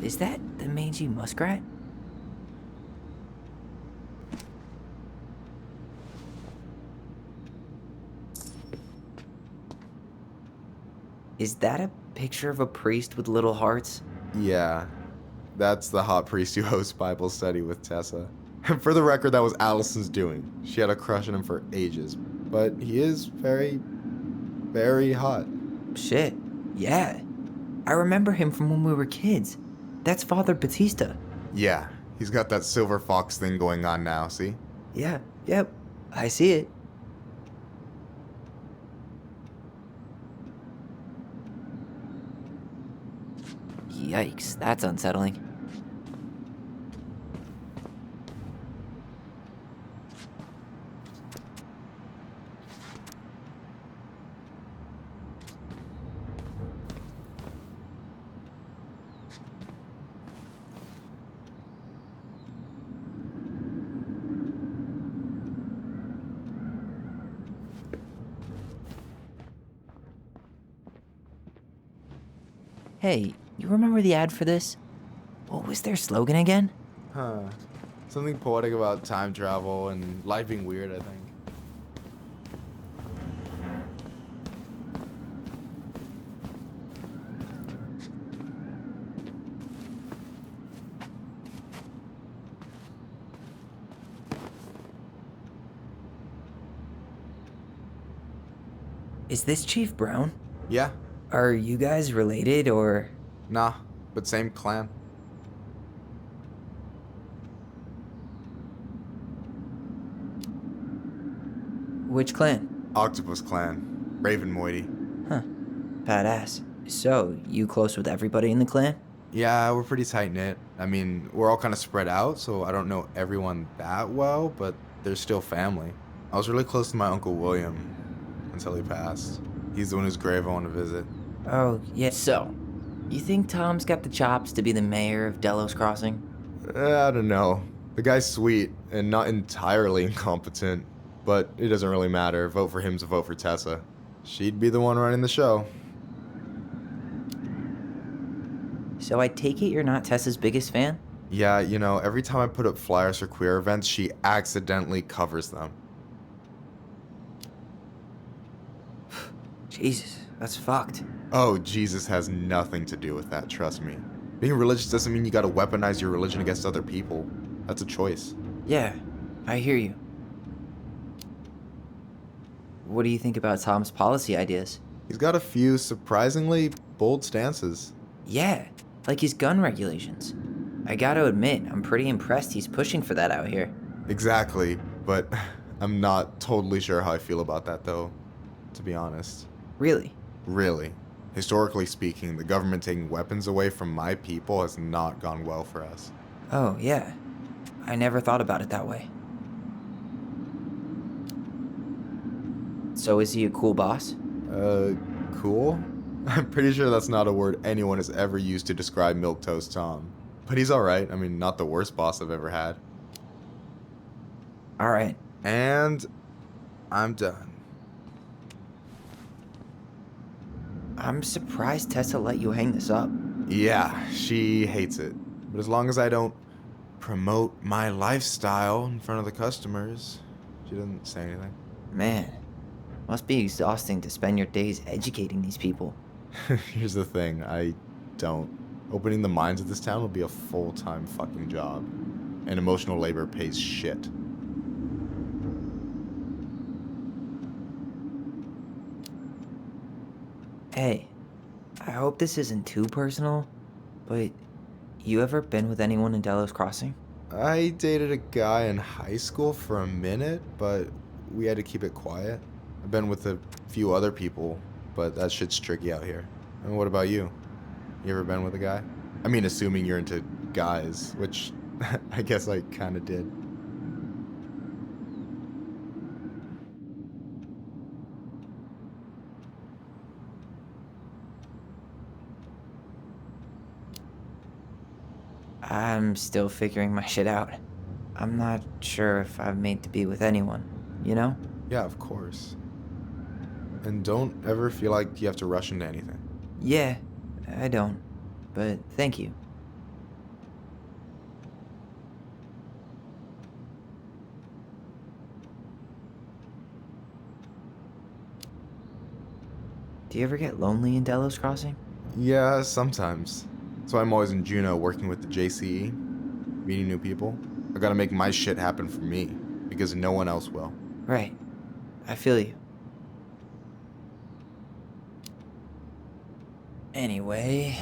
Is that the mangy muskrat? Is that a picture of a priest with little hearts? Yeah, that's the hot priest who hosts Bible study with Tessa. And for the record, that was Allison's doing. She had a crush on him for ages. But he is very, very hot. Shit, yeah. I remember him from when we were kids. That's Father Batista. Yeah, he's got that silver fox thing going on now, see? Yeah, yep, I see it. Yikes, that's unsettling. Hey, you remember the ad for this? What was their slogan again? Huh. Something poetic about time travel and life being weird, I think. Is this Chief Brown? Yeah, Are you guys related or. nah, but same clan. Which clan? Octopus clan. Raven Moiety. Huh, badass. So, you close with everybody in the clan? Yeah, we're pretty tight knit. I mean, we're all kind of spread out, so I don't know everyone that well, but they're still family. I was really close to my Uncle William until he passed. He's the one whose grave I want to visit. Oh, yeah. So, you think Tom's got the chops to be the mayor of Delos Crossing? I don't know. The guy's sweet and not entirely incompetent, but it doesn't really matter. Vote for him to vote for Tessa. She'd be the one running the show. So I take it you're not Tessa's biggest fan? Yeah, you know, every time I put up flyers for queer events, she accidentally covers them. Jesus, that's fucked. Oh, Jesus has nothing to do with that, trust me. Being religious doesn't mean you gotta weaponize your religion against other people. That's a choice. Yeah, I hear you. What do you think about Tom's policy ideas? He's got a few surprisingly bold stances. Yeah, like his gun regulations. I gotta admit, I'm pretty impressed he's pushing for that out here. Exactly, but I'm not totally sure how I feel about that though, to be honest. Really? Really. Historically speaking, the government taking weapons away from my people has not gone well for us. Oh, yeah. I never thought about it that way. So is he a cool boss? Cool? I'm pretty sure that's not a word anyone has ever used to describe Milquetoast Tom. But he's alright. I mean, not the worst boss I've ever had. Alright. And I'm done. I'm surprised Tessa let you hang this up. Yeah, she hates it. But as long as I don't promote my lifestyle in front of the customers, she doesn't say anything. Man, must be exhausting to spend your days educating these people. Here's the thing, I don't. Opening the mines of this town will be a full-time fucking job. And emotional labor pays shit. Hey, I hope this isn't too personal, but you ever been with anyone in Delos Crossing? I dated a guy in high school for a minute, but we had to keep it quiet. I've been with a few other people, but that shit's tricky out here. And what about you? You ever been with a guy? I mean, assuming you're into guys, which I guess I kinda did. I'm still figuring my shit out. I'm not sure if I'm made to be with anyone, you know? Yeah, of course. And don't ever feel like you have to rush into anything. Yeah, I don't. But thank you. Do you ever get lonely in Delos Crossing? Yeah, sometimes. So I'm always in Juneau working with the JCE, meeting new people. I gotta make my shit happen for me, because no one else will. Right. I feel you. Anyway.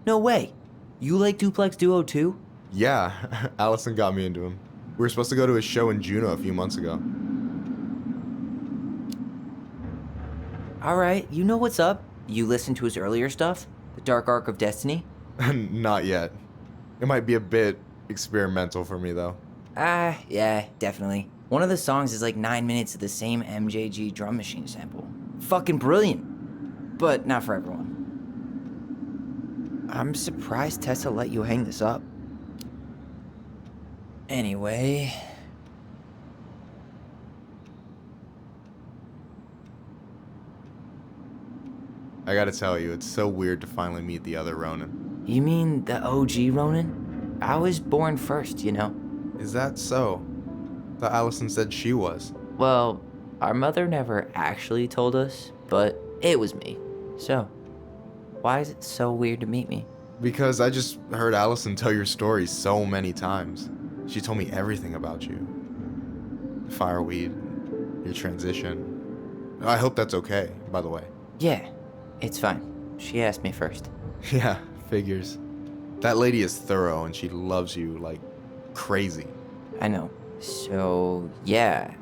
No way! You like Duplex Duo too? Yeah, Allison got me into him. We were supposed to go to a show in Juneau a few months ago. Alright, you know what's up? You listened to his earlier stuff? The Dark Arc of Destiny? Not yet. It might be a bit experimental for me, though. Yeah, definitely. One of the songs is like 9 minutes of the same MJG drum machine sample. Fucking brilliant. But not for everyone. I'm surprised Tessa let you hang this up. Anyway. I gotta tell you, it's so weird to finally meet the other Ronin. You mean the OG Ronin? I was born first, you know? Is that so? Thought Allison said she was. Well, our mother never actually told us, but it was me. So, why is it so weird to meet me? Because I just heard Allison tell your story so many times. She told me everything about you. Fireweed, your transition. I hope that's okay, by the way. Yeah, it's fine. She asked me first. Yeah, figures. That lady is thorough and she loves you like crazy. I know. So, yeah,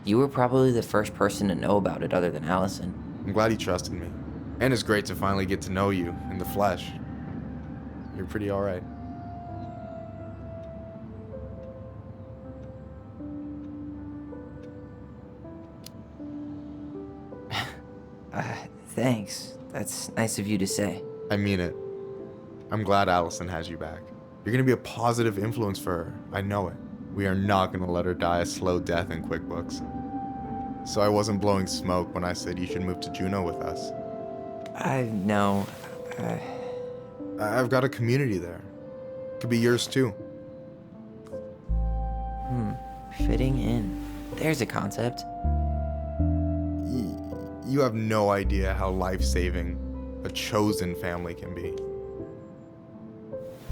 you were probably the first person to know about it other than Allison. I'm glad he trusted me. And it's great to finally get to know you in the flesh. You're pretty alright. Thanks. That's nice of you to say. I mean it. I'm glad Allison has you back. You're gonna be a positive influence for her. I know it. We are not gonna let her die a slow death in QuickBooks. So I wasn't blowing smoke when I said you should move to Juneau with us. I know. I've got a community there. Could be yours too. Fitting in. There's a concept. You have no idea how life-saving a chosen family can be.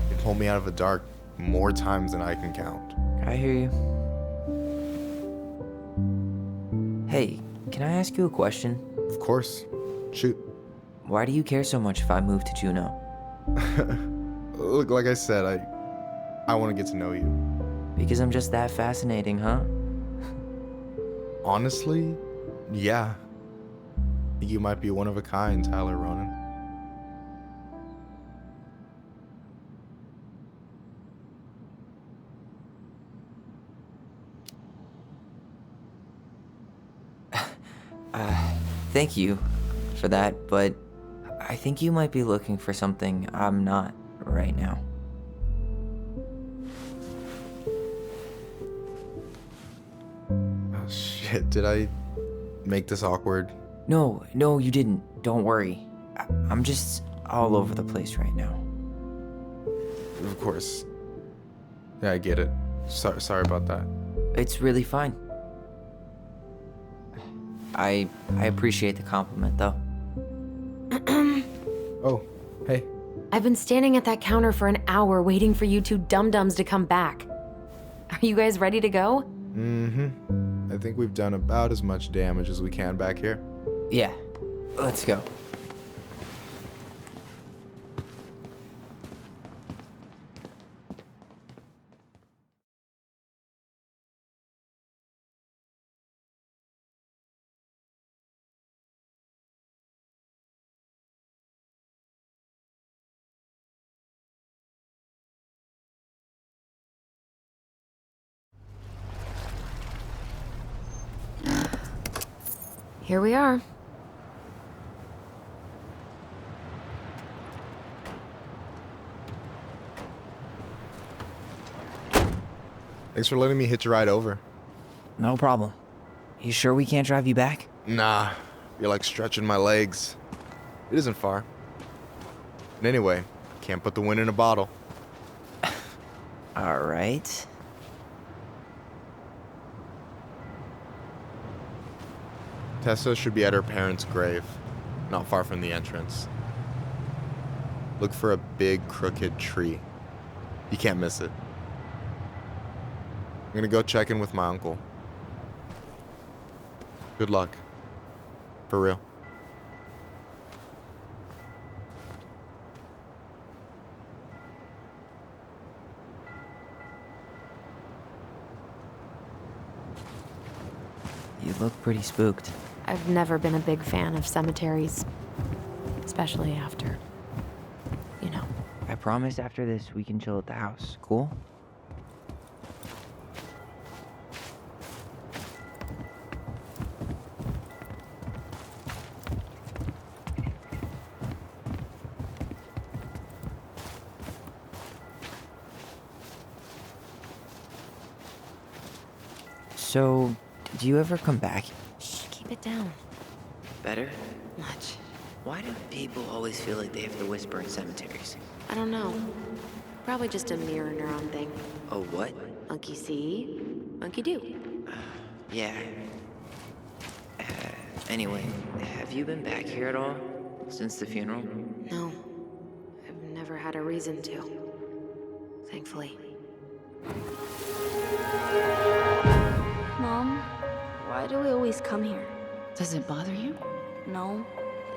They pulled me out of the dark more times than I can count. I hear you. Hey, can I ask you a question? Of course. Shoot. Why do you care so much if I move to Juneau? Look, like I said, I want to get to know you. Because I'm just that fascinating, huh? Honestly, yeah. You might be one of a kind, Tyler Ronan. Thank you for that, but I think you might be looking for something I'm not right now. Oh, shit, did I make this awkward? No, you didn't. Don't worry. I'm just all over the place right now. Of course. Yeah, I get it. Sorry about that. It's really fine. I appreciate the compliment, though. Oh, hey. I've been standing at that counter for an hour waiting for you two dum-dums to come back. Are you guys ready to go? Mm-hmm. I think we've done about as much damage as we can back here. Yeah, let's go. Here we are. Thanks for letting me hitch a ride over. No problem. You sure we can't drive you back? Nah, you're like stretching my legs. It isn't far. And anyway, can't put the wind in a bottle. All right. Tessa should be at her parents' grave, not far from the entrance. Look for a big, crooked tree. You can't miss it. I'm gonna go check in with my uncle. Good luck. For real. You look pretty spooked. I've never been a big fan of cemeteries, especially after, you know. I promise after this we can chill at the house. Cool? So, did you ever come back? Shh, keep it down. Better? Much. Why do people always feel like they have to whisper in cemeteries? I don't know. Probably just a mirror neuron thing. Oh, what? Monkey see, monkey do. Yeah. Anyway, have you been back here at all? Since the funeral? No, I've never had a reason to. Thankfully. Mom, why do we always come here? Does it bother you? No,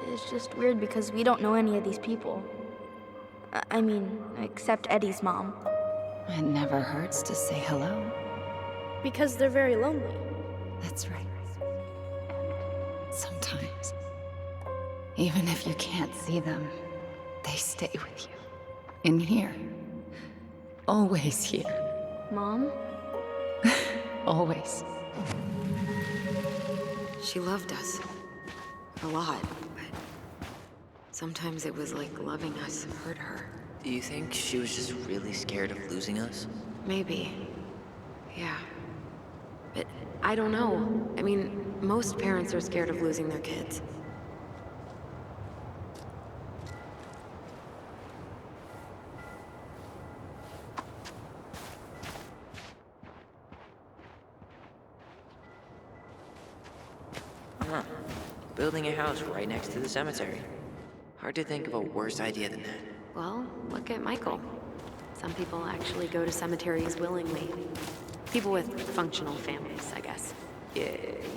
it's just weird because we don't know any of these people. I mean, except Eddie's mom. It never hurts to say hello. Because they're very lonely. That's right. Sometimes, even if you can't see them, they stay with you. In here. Always here. Mom? Always. She loved us. A lot, but sometimes it was like loving us hurt her. Do you think she was just really scared of losing us? Maybe. Yeah. But I don't know. I mean, most parents are scared of losing their kids. Huh. Building a house right next to the cemetery. Hard to think of a worse idea than that. Well, look at Michael. Some people actually go to cemeteries willingly. People with functional families, I guess. Yeah,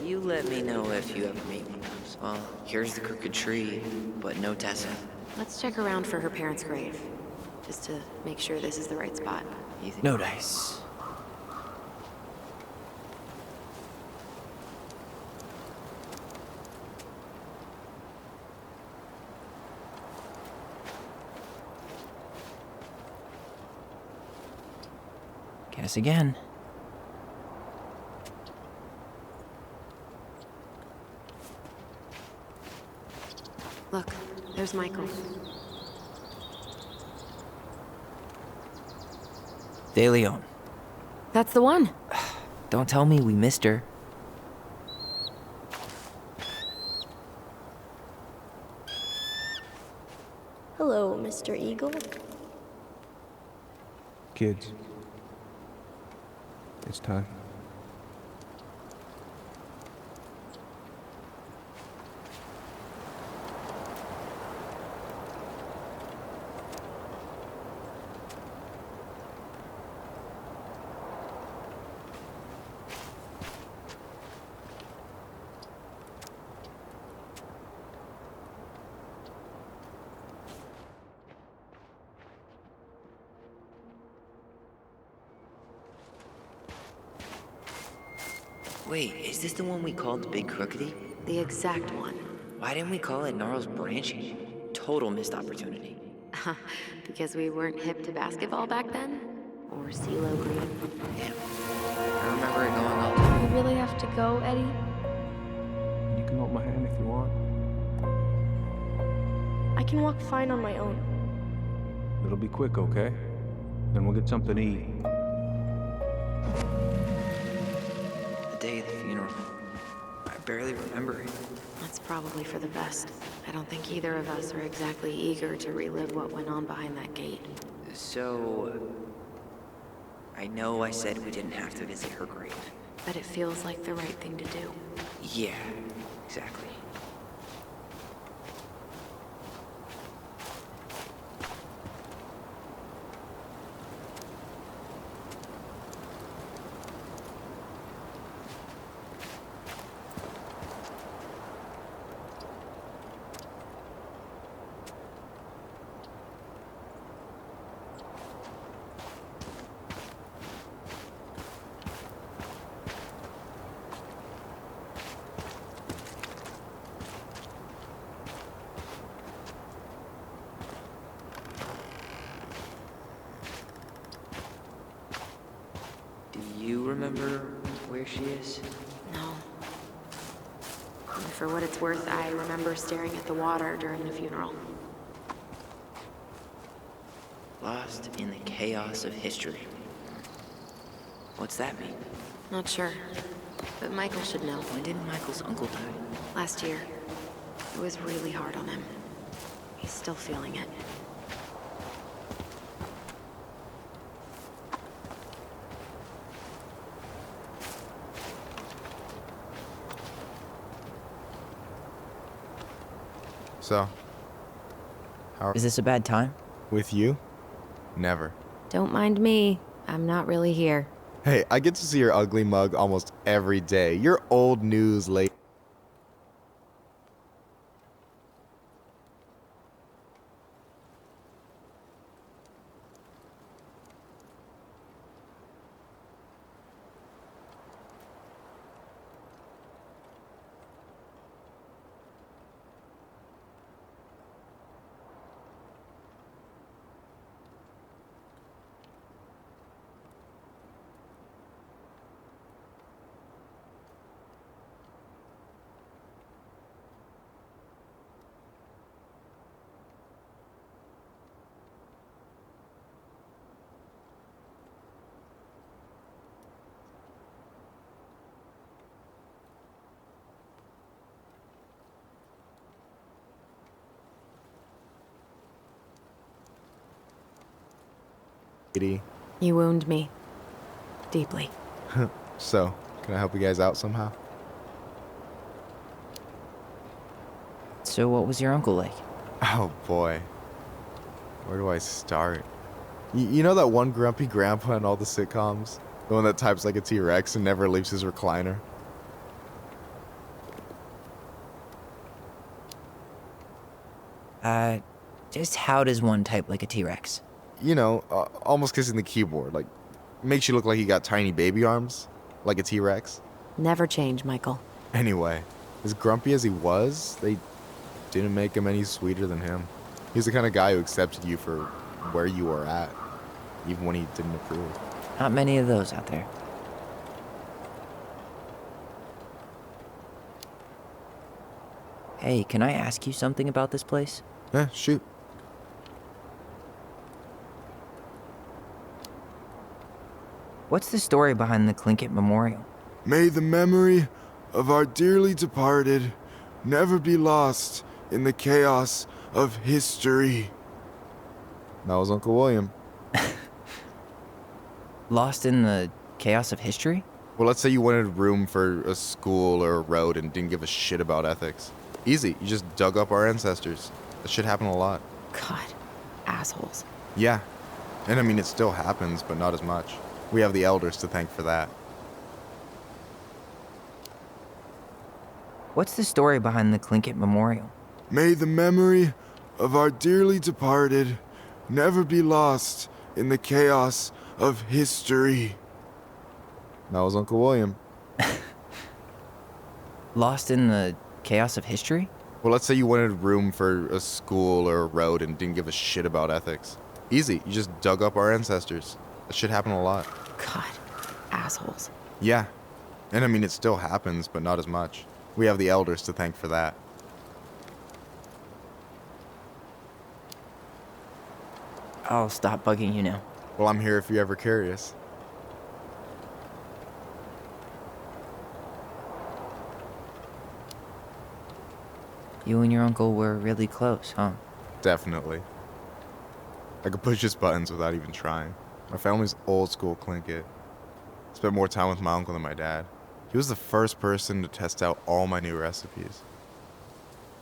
you let me know if you ever meet one of those. Well, here's the crooked tree, but no Tessa. Let's check around for her parents' grave, just to make sure this is the right spot. No dice. Guess again. Look, there's Michael. De Leon. That's the one. Don't tell me we missed her. Hello, Mr. Eagle. Kids, it's time. Wait, is this the one we called the Big Crookedy? The exact one. Why didn't we call it Gnarls Branching? Total missed opportunity. Because we weren't hip to basketball back then? Or CeeLo Green? Damn. I remember it going all We really have to go, Eddie? You can hold my hand if you want. I can walk fine on my own. It'll be quick, okay? Then we'll get something to eat. the day of the funeral. I barely remember it. That's probably for the best. I don't think either of us are exactly eager to relive what went on behind that gate. So, I know I said we didn't have to visit her grave. But it feels like the right thing to do. Yeah, exactly. Do you remember where she is? No. And for what it's worth, I remember staring at the water during the funeral. Lost in the chaos of history. What's that mean? Not sure. But Michael should know. When did Michael's uncle die? Last year. It was really hard on him. He's still feeling it. So, how Is this a bad time? with you? Never. Don't mind me. I'm not really here. Hey, I get to see your ugly mug almost every day. You're old news late. You wound me. Deeply. So, can I help you guys out somehow? So what was your uncle like? Oh boy. Where do I start? You know that one grumpy grandpa in all the sitcoms? The one that types like a T-Rex and never leaves his recliner? Just how does one type like a T-Rex? You know, almost kissing the keyboard. Like, makes you look like you got tiny baby arms. Like a T-Rex. Never change, Michael. Anyway, as grumpy as he was, they didn't make him any sweeter than him. He's the kind of guy who accepted you for where you were at, even when he didn't approve. Not many of those out there. Hey, can I ask you something about this place? Shoot. What's the story behind the Tlingit Memorial? May the memory of our dearly departed never be lost in the chaos of history. That was Uncle William. Lost in the chaos of history? Well, let's say you wanted room for a school or a road and didn't give a shit about ethics. Easy, you just dug up our ancestors. That shit happened a lot. God. Assholes. Yeah. And I mean, it still happens, but not as much. We have the elders to thank for that. What's the story behind the Tlingit Memorial? May the memory of our dearly departed never be lost in the chaos of history. That was Uncle William. Lost in the chaos of history? Well, let's say you wanted room for a school or a road and didn't give a shit about ethics. Easy, you just dug up our ancestors. That shit happened a lot. God. Assholes. Yeah. And I mean, it still happens, but not as much. We have the elders to thank for that. I'll stop bugging you now. Well, I'm here if you're ever curious. You and your uncle were really close, huh? Definitely. I could push his buttons without even trying. My family's old school Tlingit. Spent more time with my uncle than my dad. He was the first person to test out all my new recipes.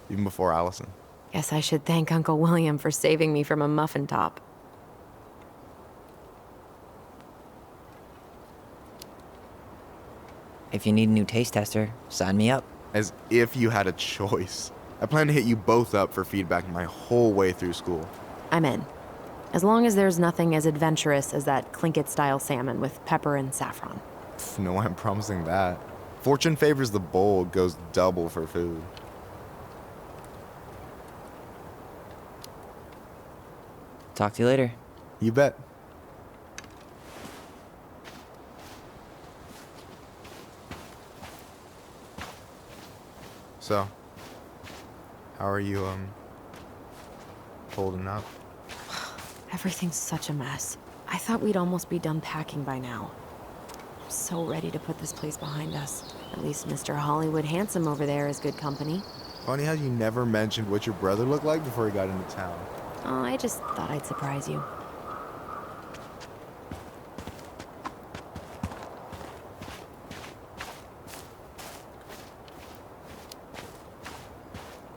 Even before Allison. Guess I should thank Uncle William for saving me from a muffin top. If you need a new taste tester, sign me up. As if you had a choice. I plan to hit you both up for feedback my whole way through school. I'm in. As long as there's nothing as adventurous as that Tlingit-style salmon with pepper and saffron. Pff, no, I'm promising that. Fortune favors the bold, goes double for food. Talk to you later. You bet. So, how are you, holding up? Everything's such a mess. I thought we'd almost be done packing by now. I'm so ready to put this place behind us. At least Mr. Hollywood Handsome over there is good company. Funny how you never mentioned what your brother looked like before he got into town. Oh, I just thought I'd surprise you.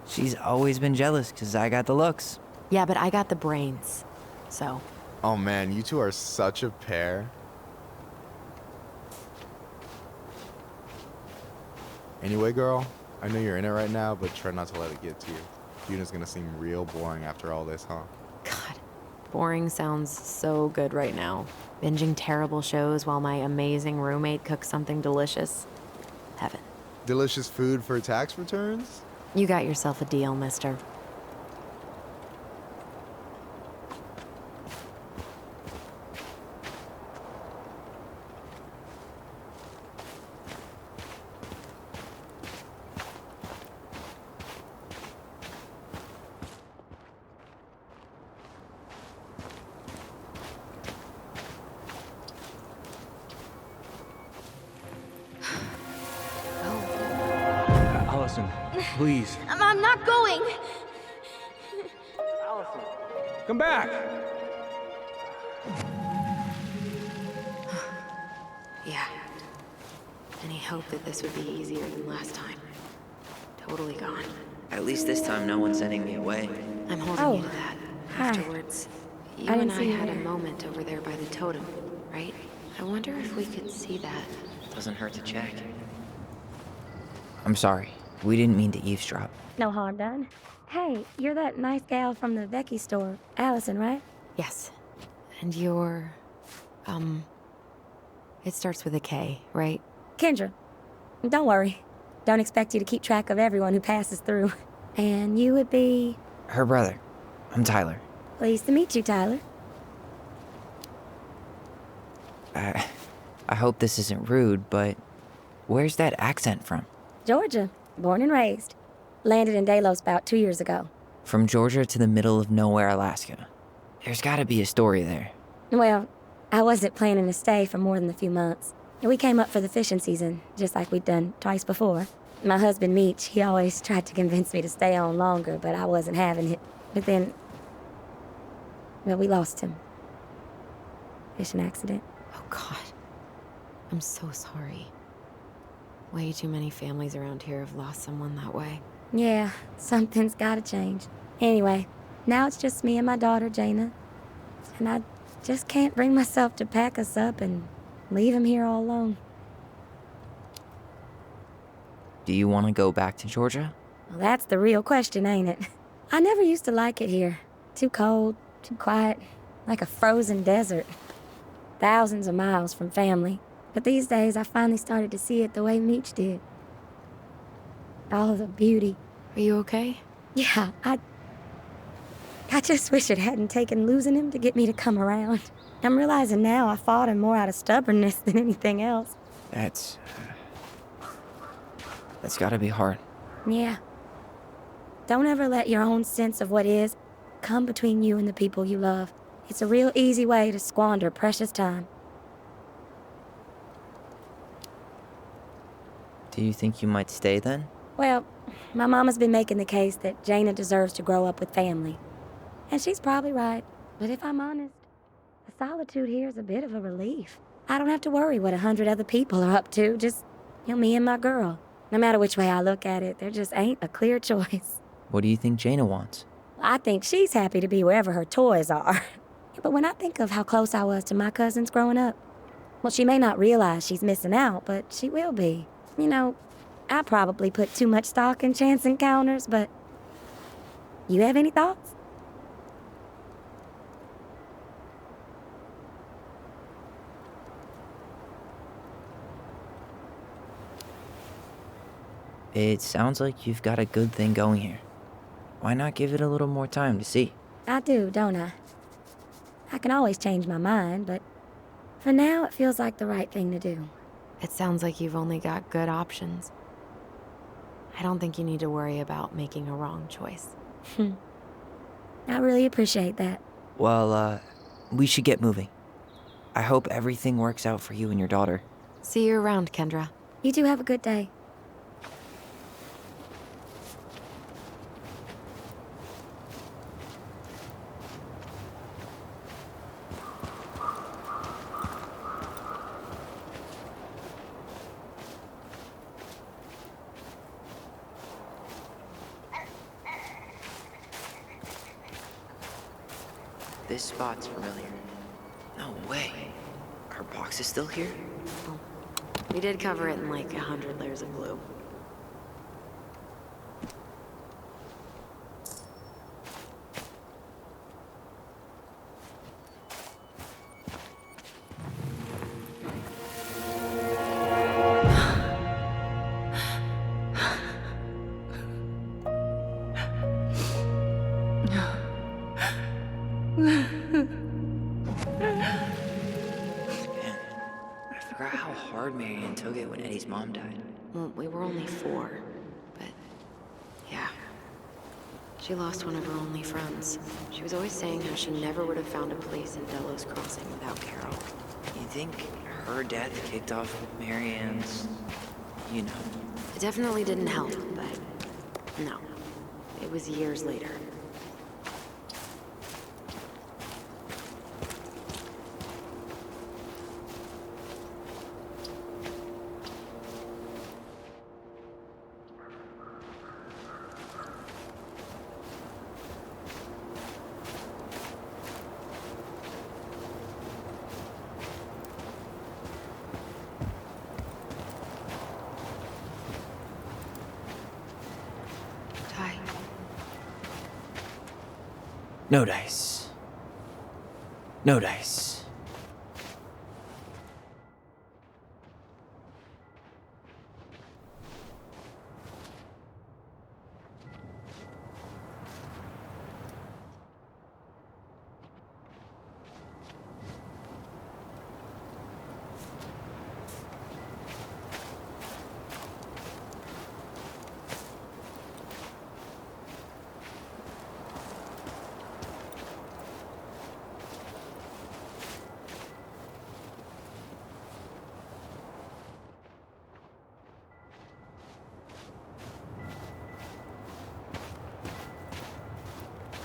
She's always been jealous because I got the looks. Yeah, but I got the brains. So, Oh man, you two are such a pair. Anyway, girl, I know you're in it right now, but try not to let it get to you. Yuna's gonna seem real boring after all this, huh? God, boring sounds so good right now. Binging terrible shows while my amazing roommate cooks something delicious. Heaven. Delicious food for tax returns? You got yourself a deal, mister. Allison, please. I'm not going. Allison, come back! Yeah. Any hope that this would be easier than last time? Totally gone. At least this time no one's sending me away. I'm holding you to that. hi. Afterwards, you I and didn't I see you had a there. moment over there by the totem, right? I wonder if we could see that. Doesn't hurt to check. I'm sorry. We didn't mean to eavesdrop. No harm done. Hey, you're that nice gal from the Vecchi store, Allison, right? Yes. And you're... It starts with a K, right? Kendra. Don't worry. Don't expect you to keep track of everyone who passes through. And you would be... Her brother. I'm Tyler. Pleased to meet you, Tyler. I hope this isn't rude, but where's that accent from? Georgia. Born and raised. Landed in Delos about 2 years ago. From Georgia to the middle of nowhere, Alaska. There's gotta be a story there. Well, I wasn't planning to stay for more than a few months. We came up for the fishing season, just like we'd done twice before. My husband, Meech, he always tried to convince me to stay on longer, but I wasn't having it. But then... well, we lost him. Fishing accident. Oh, God. I'm so sorry. Way too many families around here have lost someone that way. Yeah, something's gotta change. Anyway, now it's just me and my daughter, Jaina. And I just can't bring myself to pack us up and leave him here all alone. Do you want to go back to Georgia? Well, that's the real question, ain't it? I never used to like it here. Too cold, too quiet, like a frozen desert. Thousands of miles from family. But these days, I finally started to see it the way Meech did. All of the beauty. Are you okay? Yeah, I just wish it hadn't taken losing him to get me to come around. I'm realizing now I fought him more out of stubbornness than anything else. That's gotta be hard. Yeah. Don't ever let your own sense of what is come between you and the people you love. It's a real easy way to squander precious time. Do you think you might stay then? Well, my mama's been making the case that Jaina deserves to grow up with family. And she's probably right. But if I'm honest, the solitude here is a bit of a relief. I don't have to worry what 100 other people are up to, just Me and my girl. No matter which way I look at it, there just ain't a clear choice. What do you think Jaina wants? I think she's happy to be wherever her toys are. But when I think of how close I was to my cousins growing up, well, she may not realize she's missing out, but she will be. I probably put too much stock in chance encounters, but you have any thoughts? It sounds like you've got a good thing going here. Why not give it a little more time to see? I do, don't I? I can always change my mind, but for now it feels like the right thing to do. It sounds like you've only got good options. I don't think you need to worry about making a wrong choice. I really appreciate that. Well, we should get moving. I hope everything works out for you and your daughter. See you around, Kendra. You two have a good day. This spot's familiar. No way. Our box is still here? We did cover it in like 100 layers of glue. Man, I forgot how hard Marianne took it when Eddie's mom died. Well, we were only 4, but yeah. She lost one of her only friends. She was always saying how she never would have found a place in Delos Crossing without Carol. You think her death kicked off Marianne's, It definitely didn't help, but no. It was years later. Ty. No dice. No dice.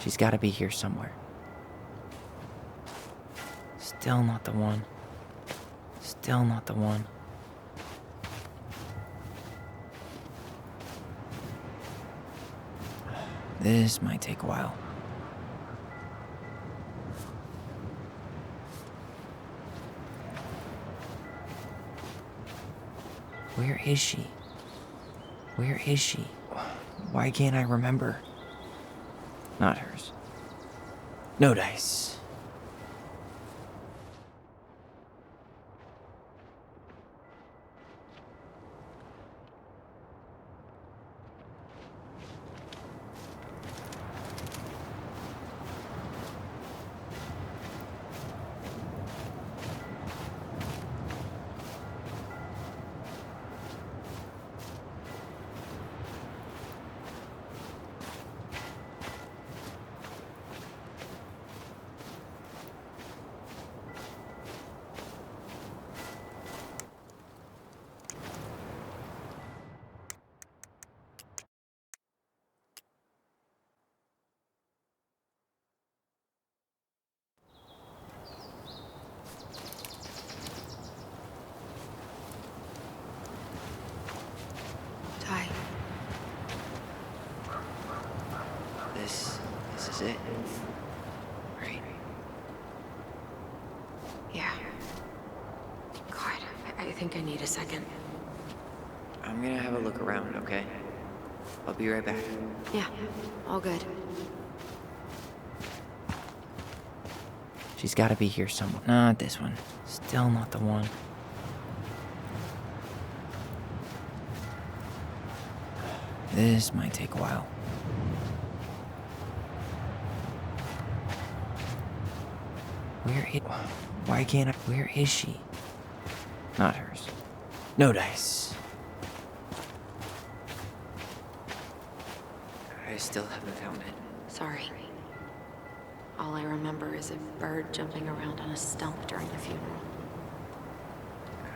She's gotta be here somewhere. Still not the one. Still not the one. This might take a while. Where is she? Where is she? Why can't I remember? Not hers. No dice. This is it. Right. Yeah. God, I think I need a second. I'm gonna have a look around, okay? I'll be right back. Yeah, all good. She's gotta be here somewhere. Not this one. Still not the one. This might take a while. Why can't I? Where is she? Not hers. No dice. I still haven't found it. Sorry. All I remember is a bird jumping around on a stump during the funeral.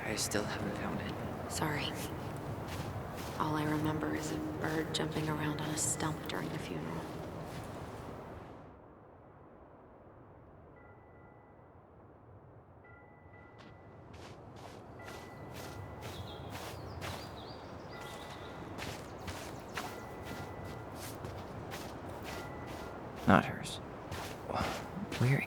I still haven't found it. Sorry. All I remember is a bird jumping around on a stump during the funeral. Not hers. Where?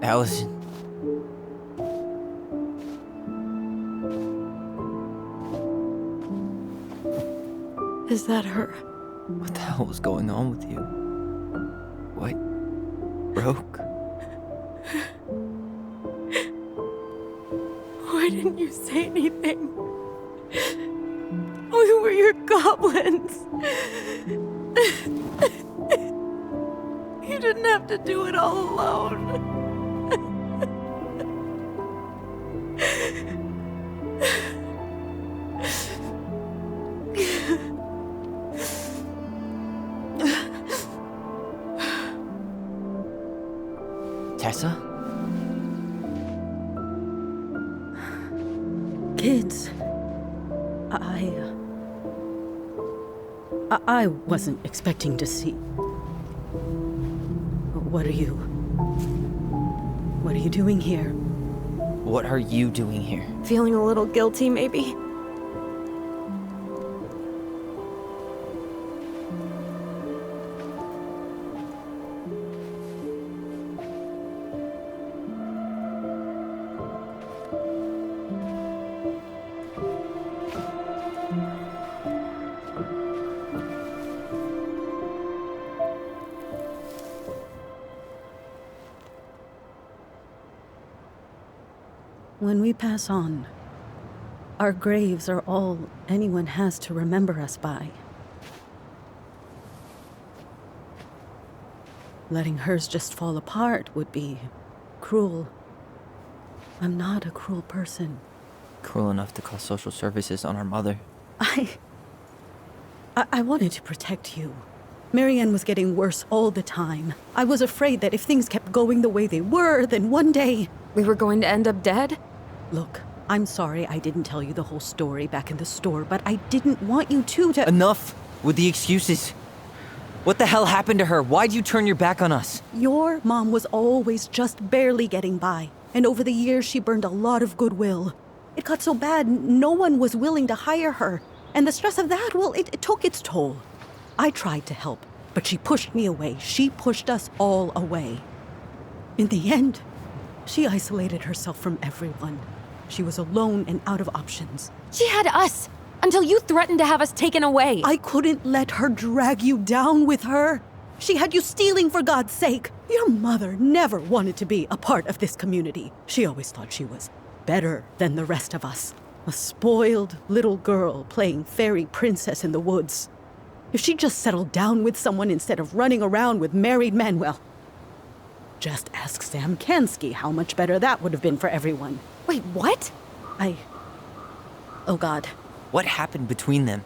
Allison. Is that her? What the hell was going on with you? What? Broke? Why didn't you say anything? We were your goblins. You didn't have to do it all alone. Tessa? Kids, I wasn't expecting to see. What are you doing here? What are you doing here? Feeling a little guilty, maybe? When we pass on, our graves are all anyone has to remember us by. Letting hers just fall apart would be cruel. I'm not a cruel person. Cruel enough to call social services on our mother. I wanted to protect you. Marianne was getting worse all the time. I was afraid that if things kept going the way they were, then one day... We were going to end up dead? Look, I'm sorry I didn't tell you the whole story back in the store, but I didn't want you to... Enough with the excuses. What the hell happened to her? Why'd you turn your back on us? Your mom was always just barely getting by, and over the years she burned a lot of goodwill. It got so bad, no one was willing to hire her, and the stress of that, well, it took its toll. I tried to help, but she pushed me away. She pushed us all away. In the end, she isolated herself from everyone. She was alone and out of options. She had us until you threatened to have us taken away. I couldn't let her drag you down with her. She had you stealing for God's sake. Your mother never wanted to be a part of this community. She always thought she was better than the rest of us. A spoiled little girl playing fairy princess in the woods. If she just settled down with someone instead of running around with married men, well, just ask Sam Kansky how much better that would have been for everyone. Wait, what? Oh God. What happened between them?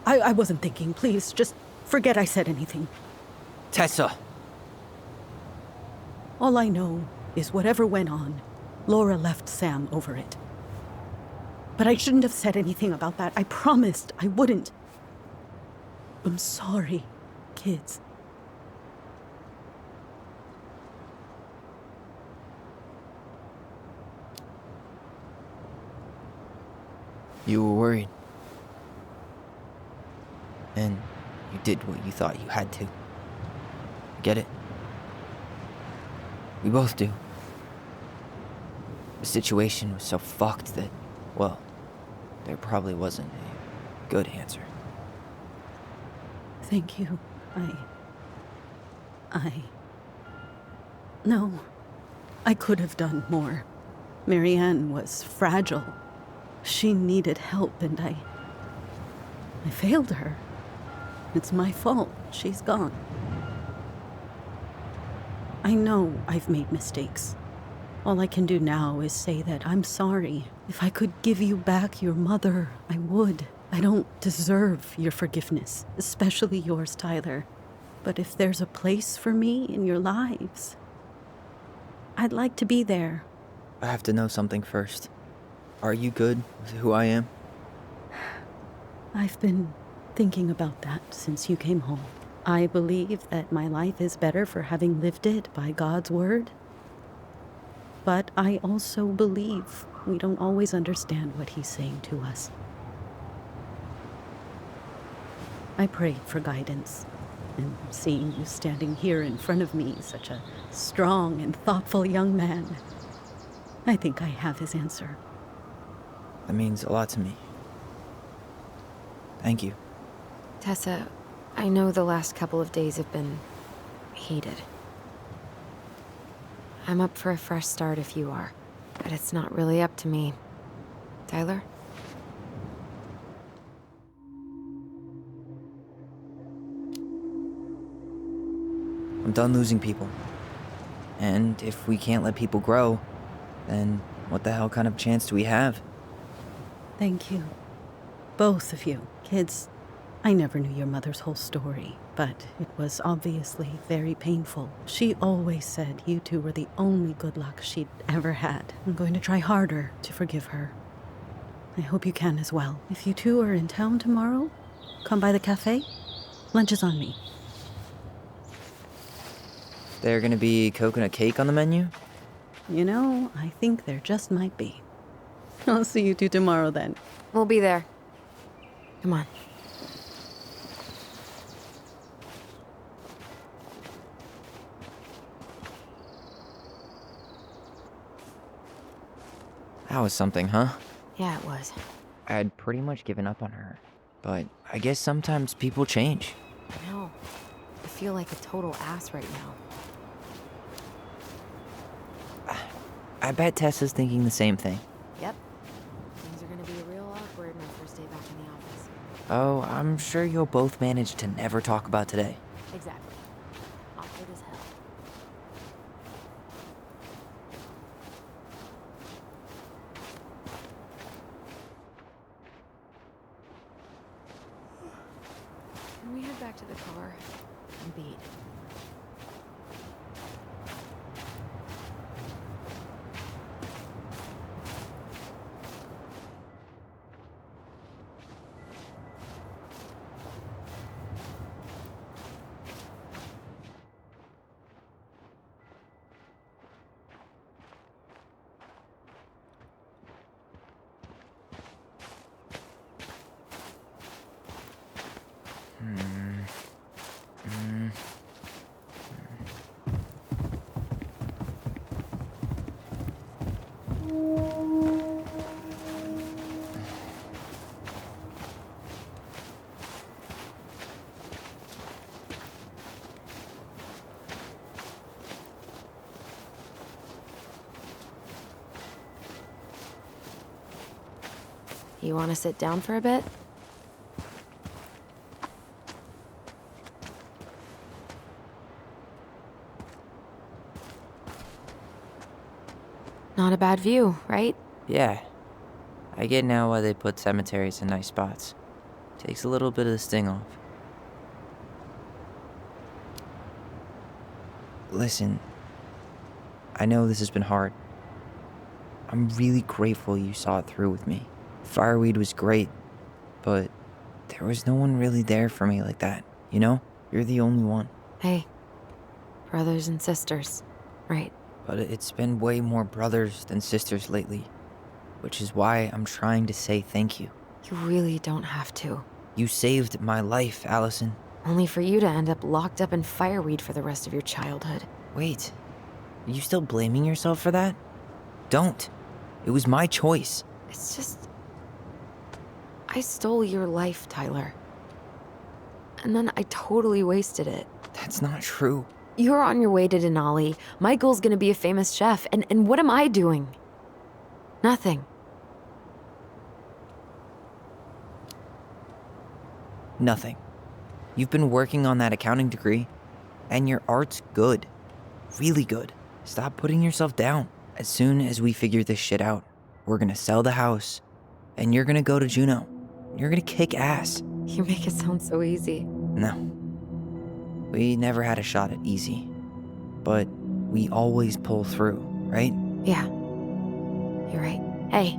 I wasn't thinking. Please, just forget I said anything. Tessa! All I know is whatever went on, Laura left Sam over it. But I shouldn't have said anything about that. I promised I wouldn't. I'm sorry, kids. You were worried. And you did what you thought you had to. I get it. We both do. The situation was so fucked that, well, there probably wasn't a good answer. Thank you. No. I could have done more. Marianne was fragile. She needed help, and I failed her. It's my fault. She's gone. I know I've made mistakes. All I can do now is say that I'm sorry. If I could give you back your mother, I would. I don't deserve your forgiveness, especially yours, Tyler. But if there's a place for me in your lives, I'd like to be there. I have to know something first. Are you good with who I am? I've been thinking about that since you came home. I believe that my life is better for having lived it by God's word. But I also believe we don't always understand what He's saying to us. I prayed for guidance, and seeing you standing here in front of me, such a strong and thoughtful young man, I think I have His answer. That means a lot to me. Thank you. Tessa, I know the last couple of days have been heated. I'm up for a fresh start if you are, but it's not really up to me. Tyler? I'm done losing people. And if we can't let people grow, then what the hell kind of chance do we have? Thank you. Both of you. Kids, I never knew your mother's whole story, but it was obviously very painful. She always said you two were the only good luck she'd ever had. I'm going to try harder to forgive her. I hope you can as well. If you two are in town tomorrow, come by the cafe. Lunch is on me. There gonna be coconut cake on the menu? You know, I think there just might be. I'll see you two tomorrow then. We'll be there. Come on. That was something, huh? Yeah, it was. I had pretty much given up on her. But I guess sometimes people change. I know. I feel like a total ass right now. I bet Tessa's thinking the same thing. Yep. Things are gonna be real awkward my first day back in the office. Oh, I'm sure you'll both manage to never talk about today. Exactly. Awkward as hell. Can we head back to the car? I'm beat. You want to sit down for a bit? Not a bad view, right? Yeah. I get now why they put cemeteries in nice spots. Takes a little bit of the sting off. Listen, I know this has been hard. I'm really grateful you saw it through with me. Fireweed was great, but there was no one really there for me like that, you know? You're the only one. Hey, brothers and sisters, right? But it's been way more brothers than sisters lately, which is why I'm trying to say thank you. You really don't have to. You saved my life, Allison. Only for you to end up locked up in Fireweed for the rest of your childhood. Wait, are you still blaming yourself for that? Don't. It was my choice. It's just... I stole your life, Tyler. And then I totally wasted it. That's not true. You're on your way to Denali. Michael's gonna be a famous chef, and what am I doing? Nothing. Nothing. You've been working on that accounting degree, and your art's good. Really good. Stop putting yourself down. As soon as we figure this shit out, we're gonna sell the house, and you're gonna go to Juneau. You're gonna kick ass. You make it sound so easy. No. We never had a shot at easy. But we always pull through, right? Yeah. You're right. Hey.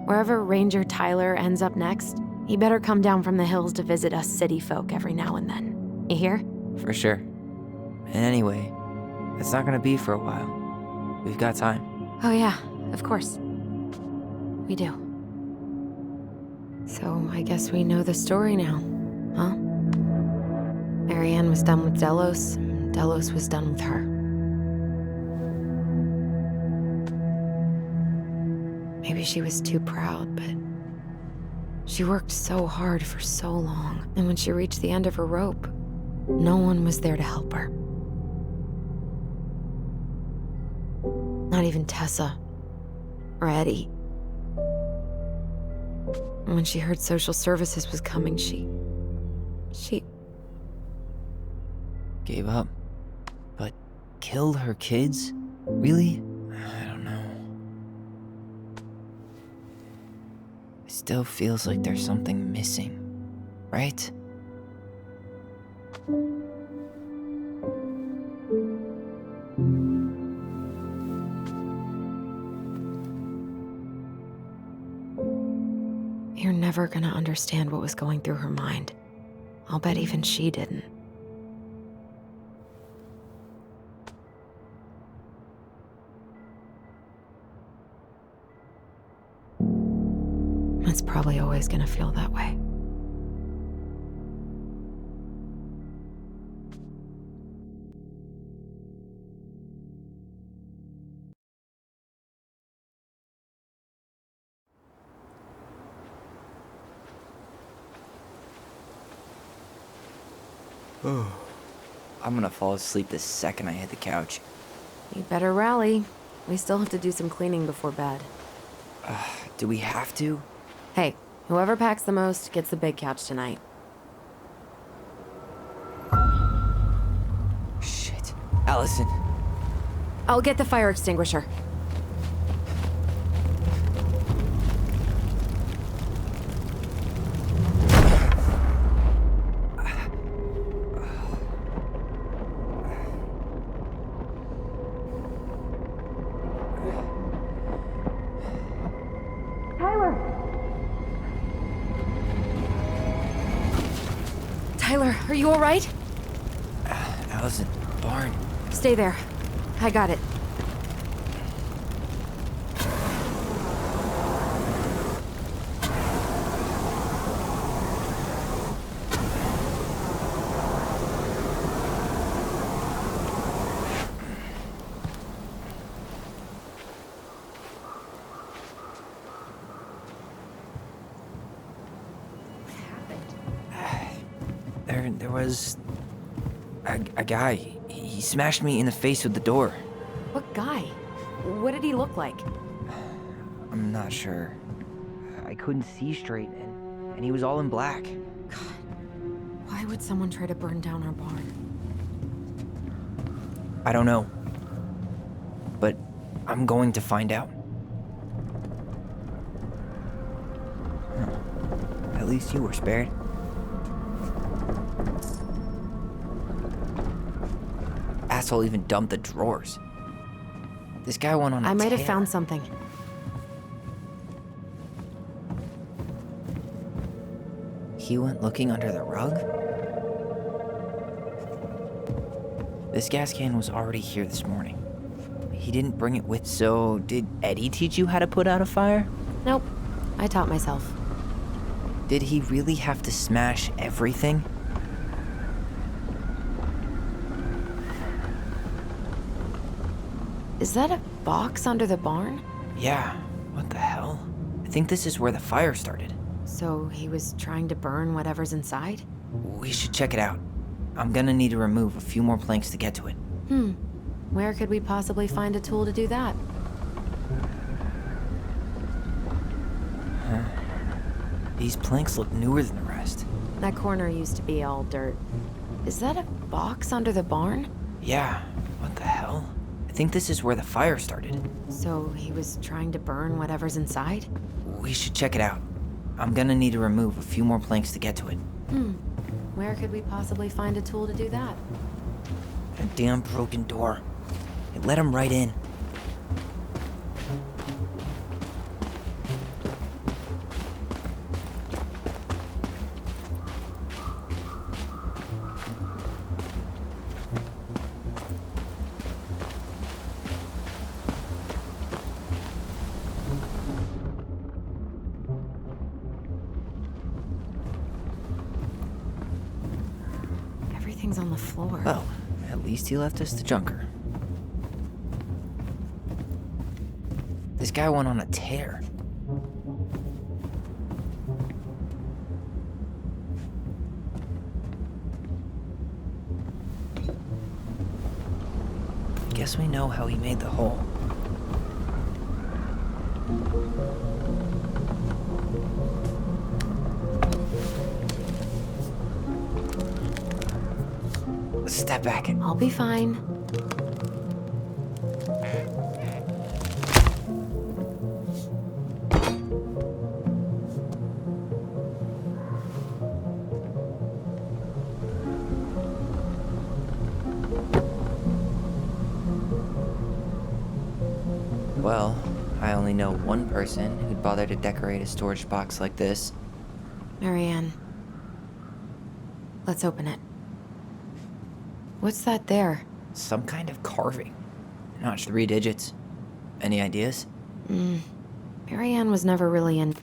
Wherever Ranger Tyler ends up next, he better come down from the hills to visit us city folk every now and then. You hear? For sure. And anyway, it's not gonna be for a while. We've got time. Oh yeah, of course. We do. So I guess we know the story now, huh? Marianne was done with Delos, and Delos was done with her. Maybe she was too proud, but she worked so hard for so long, and when she reached the end of her rope, no one was there to help her. Not even Tessa or Eddie. And when she heard social services was coming, she Gave up. But killed her kids? Really? I don't know. It still feels like there's something missing, right? You're never gonna understand what was going through her mind. I'll bet even she didn't. It's probably always gonna feel that way. I'm gonna fall asleep the second I hit the couch. You better rally. We still have to do some cleaning before bed. Do we have to? Hey, whoever packs the most gets the big couch tonight. Shit. Allison. I'll get the fire extinguisher. Tyler, are you all right? Allison, barn. Stay there. I got it. There was a guy. He smashed me in the face with the door. What guy? What did he look like? I'm not sure. couldn't see straight, and he was all in black. Why would someone try to burn down our barn? I don't know. But I'm going to find out. At least you were spared. Asshole even dumped the drawers. This guy went on a I might have tear. found something. He went looking under the rug? This gas can was already here this morning. He didn't bring it with. So, did Eddie teach you how to put out a fire? Nope. I taught myself. Did he really have to smash everything? Is that a box under the barn? Yeah, what the hell? I think this is where the fire started. So he was trying to burn whatever's inside? We should check it out. I'm gonna need to remove a few more planks to get to it. Where could we possibly find a tool to do that? These planks look newer than the rest. That corner used to be all dirt. Is that a box under the barn? Yeah, what the hell? I think this is where the fire started. So he was trying to burn whatever's inside? We should check it out. I'm gonna need to remove a few more planks to get to it. Where could we possibly find a tool to do that? A damn broken door. It let him right in. Everything's on the floor. Well, at least he left us the junker. This guy went on a tear. Guess we know how he made the hole. Step back. I'll be fine. Well, I only know one person who'd bother to decorate a storage box like this. Marianne. Let's open it. What's that there? Some kind of carving. Not 3 digits. Any ideas? Marianne was never really in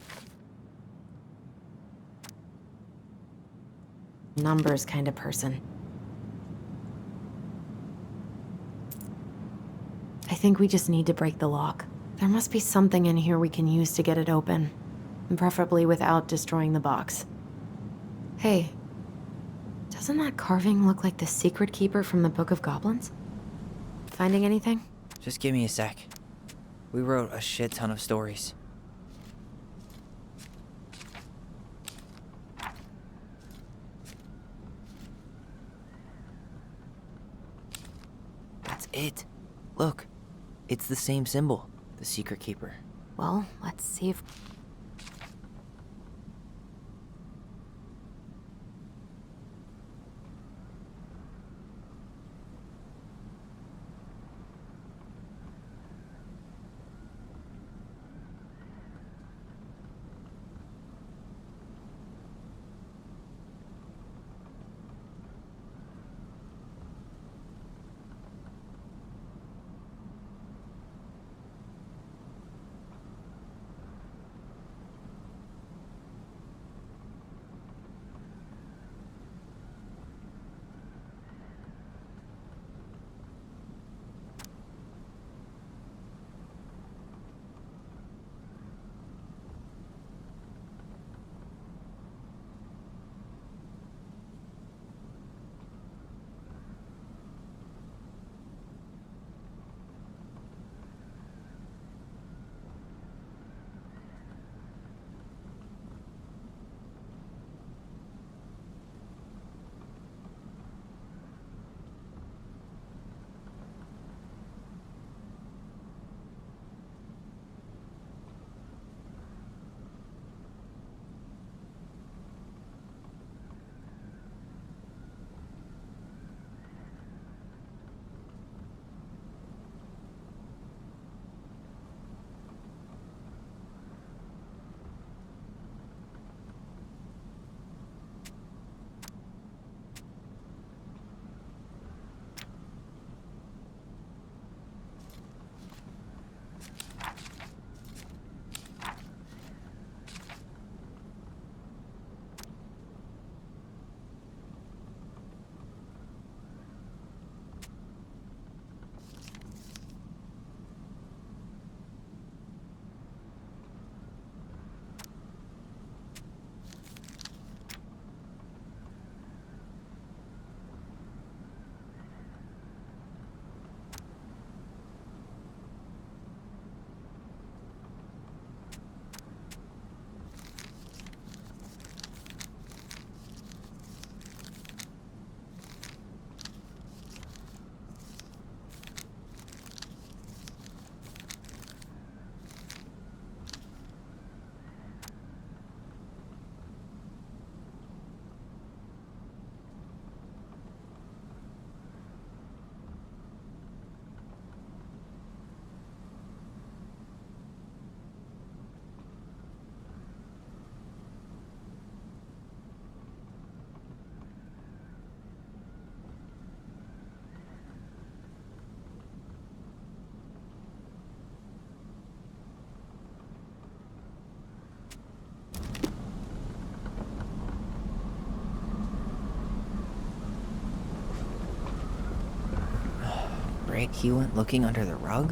numbers kind of person. I think we just need to break the lock. There must be something in here we can use to get it open. And preferably without destroying the box. Hey, doesn't that carving look like the secret keeper from the Book of Goblins? Finding anything? Just give me a sec. We wrote a shit ton of stories. That's it. Look, it's the same symbol, the secret keeper. Well, let's see if... Wait, he went looking under the rug?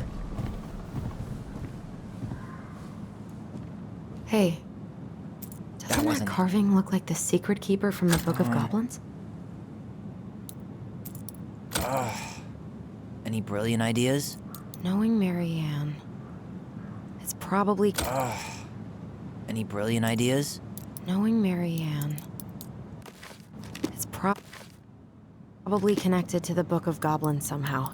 Hey, doesn't that wasn't- carving look like the secret keeper from the Book of Goblins? Any brilliant ideas? Knowing Marianne, it's probably... Any brilliant ideas? Knowing Marianne, it's probably connected to the Book of Goblins somehow.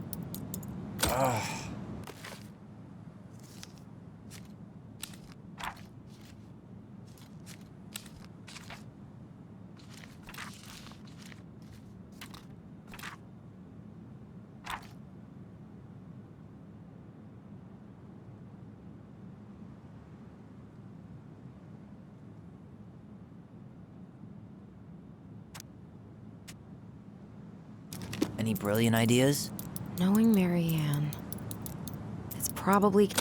Any brilliant ideas? Knowing Marianne, it's probably...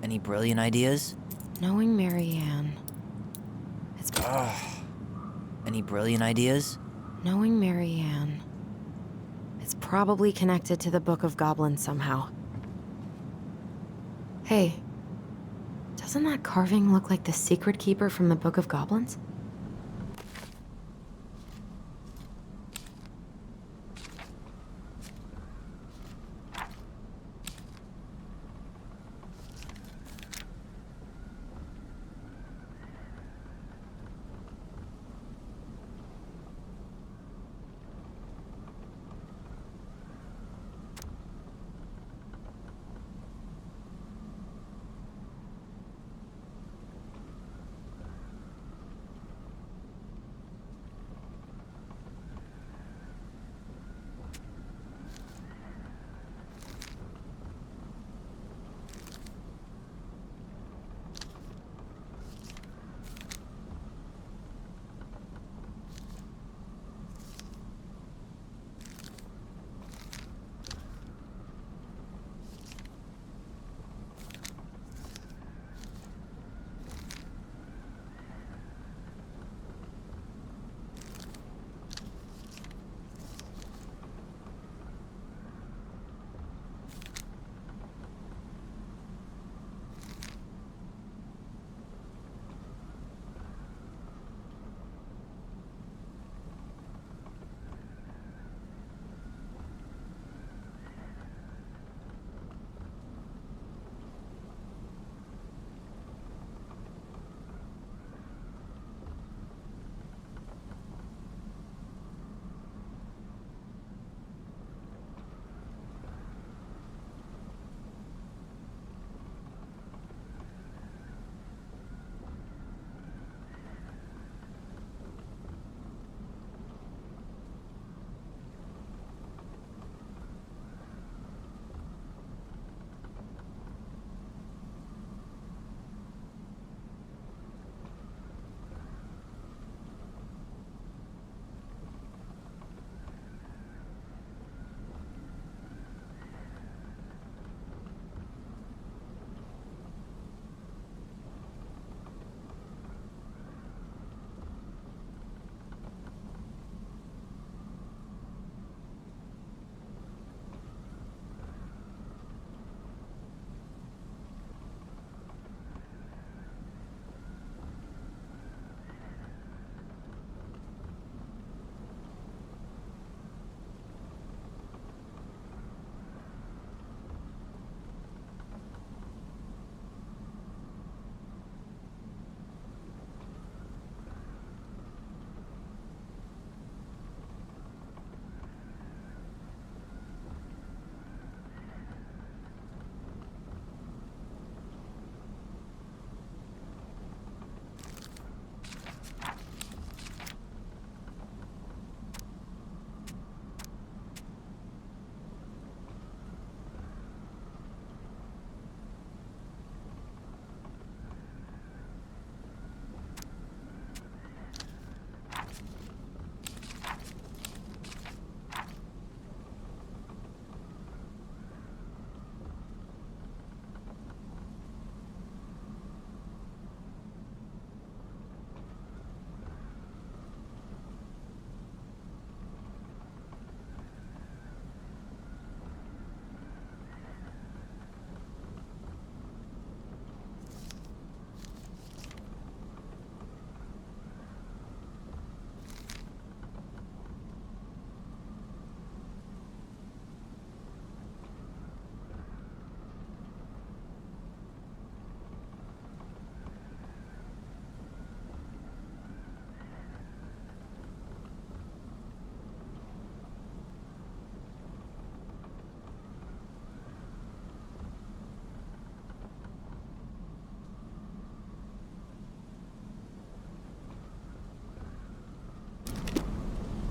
Any brilliant ideas? Knowing Marianne, it's... Any brilliant ideas? Knowing Marianne, it's probably connected to the Book of Goblins somehow. Hey, doesn't that carving look like the secret keeper from the Book of Goblins?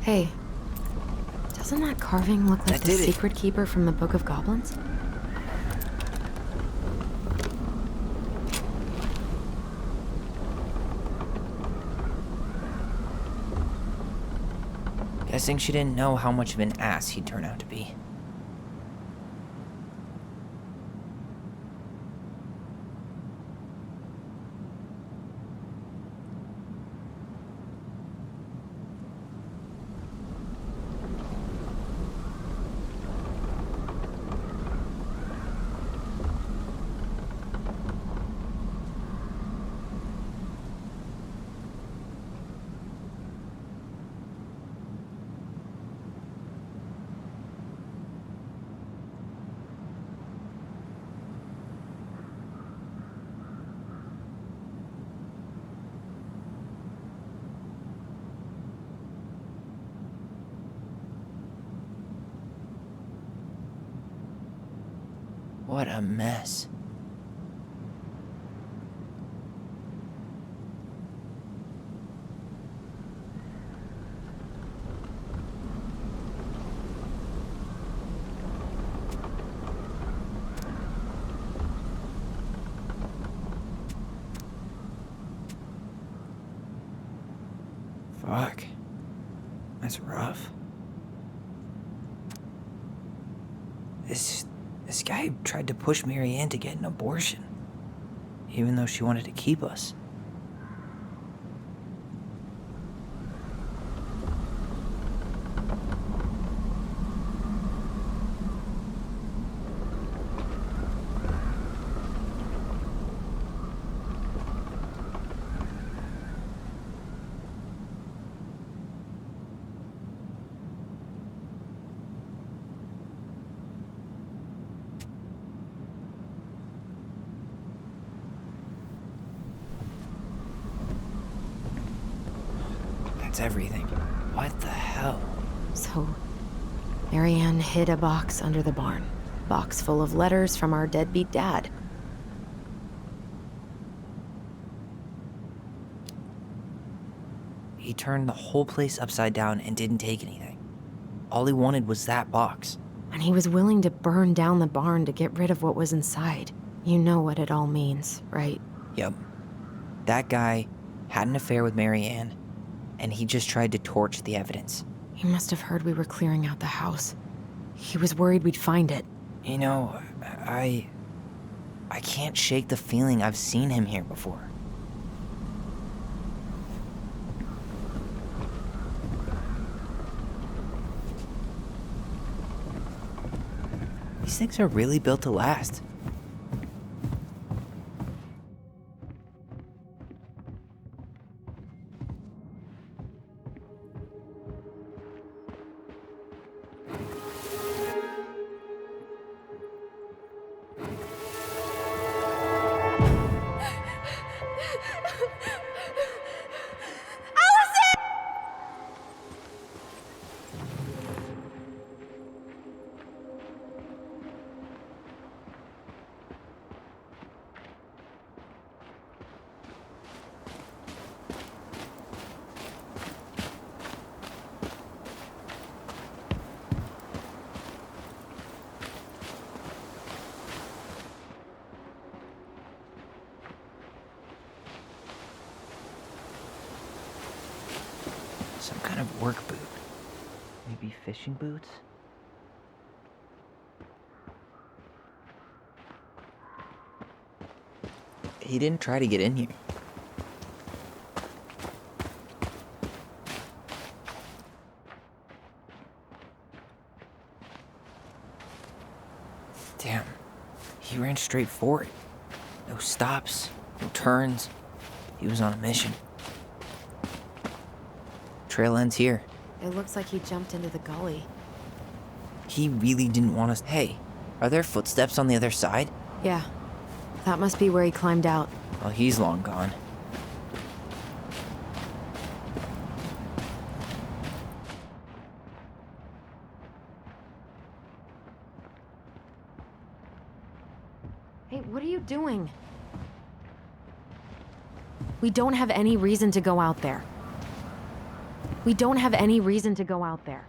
Hey, doesn't that carving look like That the did it. secret keeper from the Book of Goblins? Guessing she didn't know how much of an ass he'd turn out to be. What a mess. Fuck. That's rough. This guy tried to push Marianne to get an abortion, even though she wanted to keep us. That's everything. What the hell? So, Marianne hid a box under the barn. Box full of letters from our deadbeat dad. He turned the whole place upside down and didn't take anything. All he wanted was that box. And he was willing to burn down the barn to get rid of what was inside. You know what it all means, right? Yep. That guy had an affair with Marianne, and he just tried to torch the evidence. He must have heard we were clearing out the house. He was worried we'd find it. You know, I can't shake the feeling I've seen him here before. These things are really built to last. Some kind of work boot. Maybe fishing boots? He didn't try to get in here. Damn. He ran straight for it. No stops, no turns. He was on a mission. Trail ends here. It looks like he jumped into the gully. He really didn't want us. Hey, are there footsteps on the other side? Yeah, that must be where he climbed out. Well, he's long gone. Hey, what are you doing? We don't have any reason to go out there. We don't have any reason to go out there.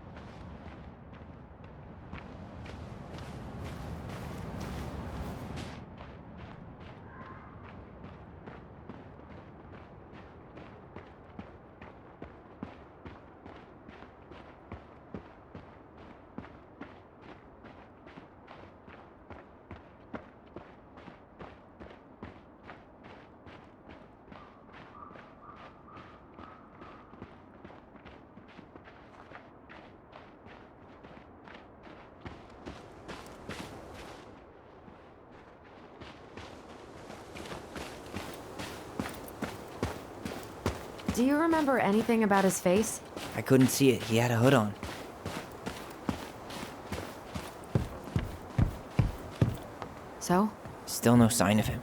Do you remember anything about his face? I couldn't see it. He had a hood on. So? Still no sign of him.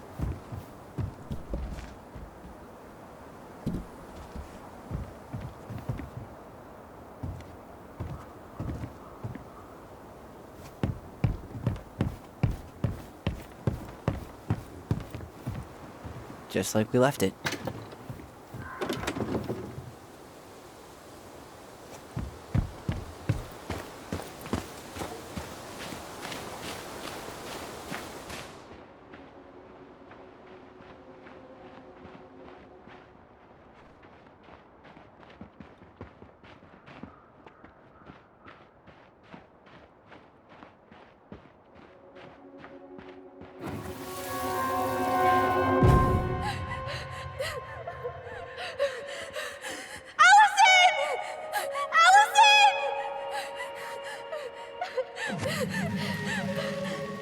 Just like we left it.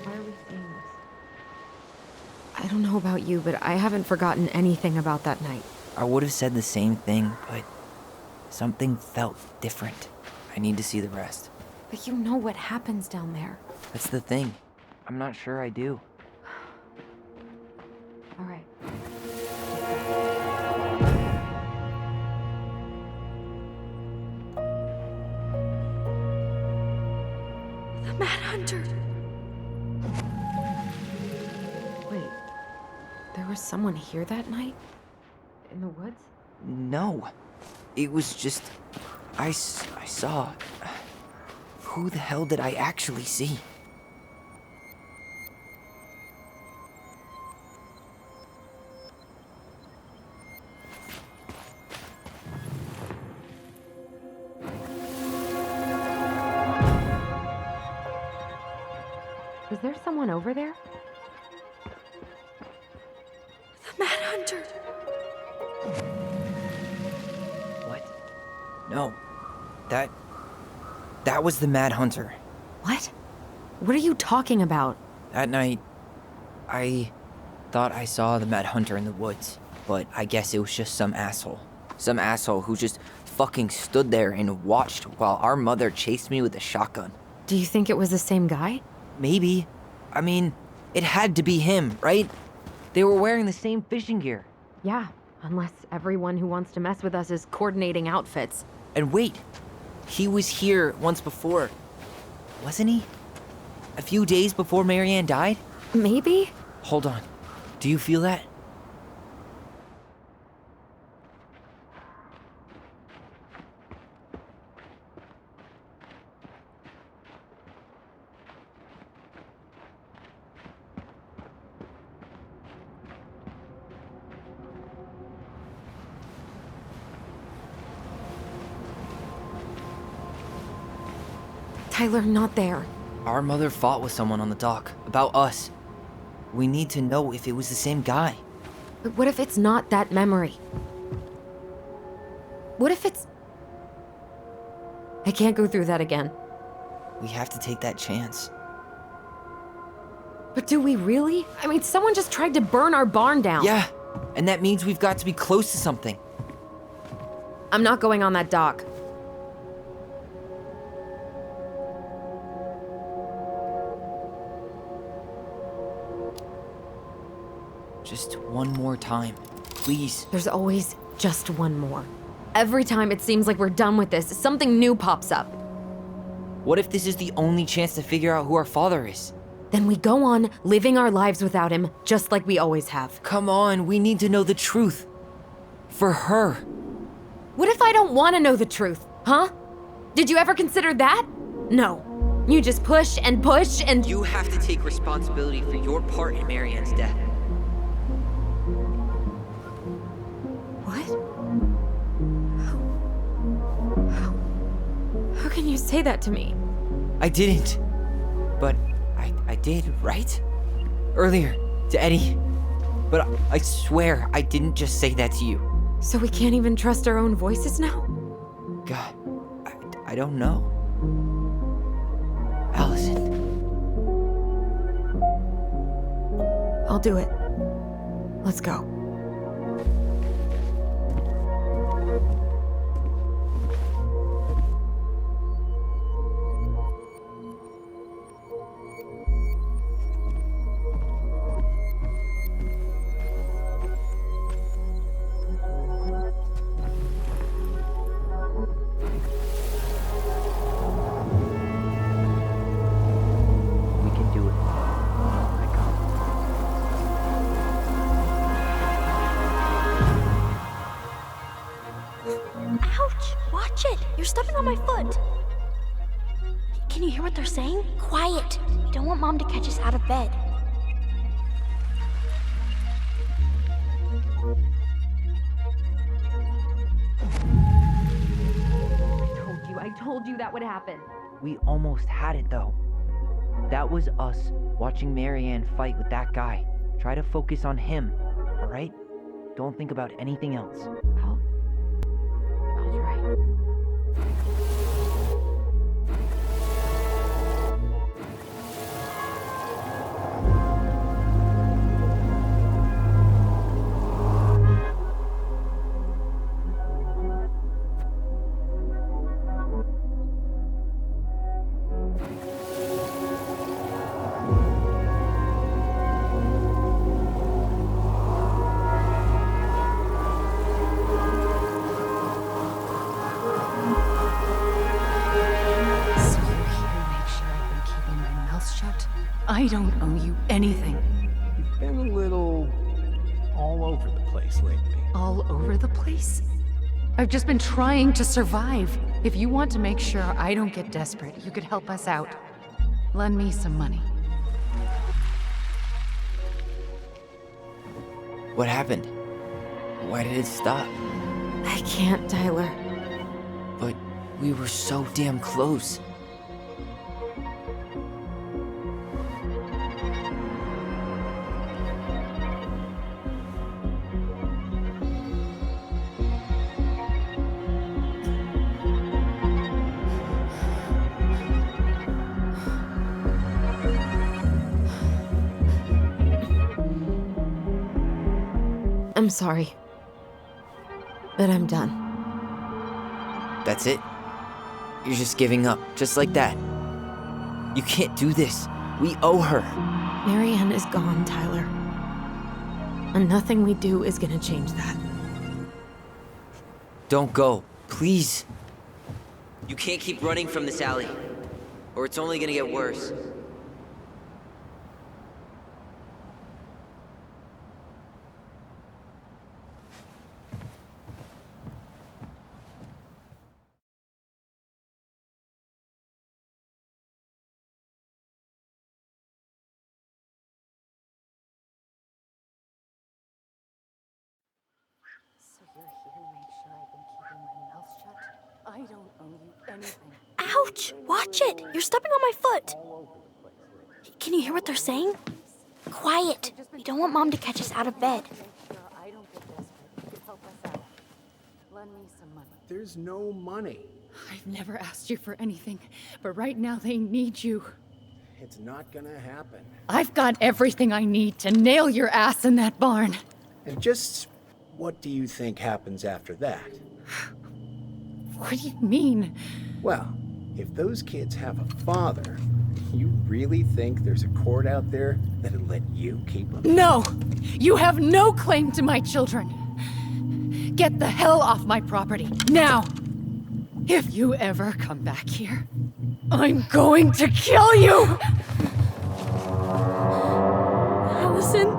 Why are we seeing this? I don't know about you, but I haven't forgotten anything about that night. I would have said the same thing, but something felt different. I need to see the rest. But you know what happens down there. That's the thing. I'm not sure I do. All right. The Mad Hunter. Wait. There was someone here that night? In the woods? No. It was just... I saw... Who the hell did I actually see? Was there someone over there? The Mad Hunter. What? No. That was the Mad Hunter. What? What are you talking about? That night, I thought I saw the Mad Hunter in the woods, but I guess it was just some asshole. Some asshole who just fucking stood there and watched while our mother chased me with a shotgun. Do you think it was the same guy? Maybe. I mean, it had to be him, right? They were wearing the same fishing gear. Yeah, unless everyone who wants to mess with us is coordinating outfits. And wait, he was here once before, wasn't he? A few days before Marianne died? Maybe? Hold on. Do you feel that? Tyler, not there. Our mother fought with someone on the dock about us. We need to know if it was the same guy. But what if it's not that memory? What if it's... I can't go through that again. We have to take that chance. But do we really? I mean, someone just tried to burn our barn down. Yeah, and that means we've got to be close to something. I'm not going on that dock. Just one more time, please. There's always just one more. Every time it seems like we're done with this, something new pops up. What if this is the only chance to figure out who our father is? Then we go on living our lives without him, just like we always have. Come on, we need to know the truth. For her. What if I don't want to know the truth, huh? Did you ever consider that? No. You just push and push and... You have to take responsibility for your part in Marianne's death. What? How can you say that to me? I didn't. But I did, right? Earlier, to Eddie. But I swear I didn't just say that to you. So we can't even trust our own voices now? God, I don't know. Allison. I'll do it. Let's go. We can do it. I come. Ouch! Watch it! You're stepping on my foot! Can you hear what they're saying? Quiet! We don't want Mom to catch us out of bed. I told you that would happen. We almost had it though. That was us watching Marianne fight with that guy. Try to focus on him, alright? Don't think about anything else. I'll try. I don't owe you anything. You've been a little all over the place lately. All over the place? I've just been trying to survive. If you want to make sure I don't get desperate, you could help us out. Lend me some money. What happened? Why did it stop? I can't, Tyler. But we were so damn close. I'm sorry. But I'm done. That's it? You're just giving up, just like that. You can't do this. We owe her. Marianne is gone, Tyler. And nothing we do is gonna change that. Don't go, please. You can't keep running from this alley, or it's only gonna get worse. So you're here to make sure I've been keeping my mouth shut? I don't owe you anything. Ouch! Watch it! You're stepping on my foot! Can you hear what they're saying? Quiet! We don't want Mom to catch us out of bed. Make sure I don't get desperate. You could help us out. Lend me some money. There's no money. I've never asked you for anything, but right now they need you. It's not gonna happen. I've got everything I need to nail your ass in that barn. And just what do you think happens after that? What do you mean? Well, if those kids have a father, you really think there's a court out there that'll let you keep them? No! You have no claim to my children. Get the hell off my property, now! If you ever come back here, I'm going to kill you! Allison?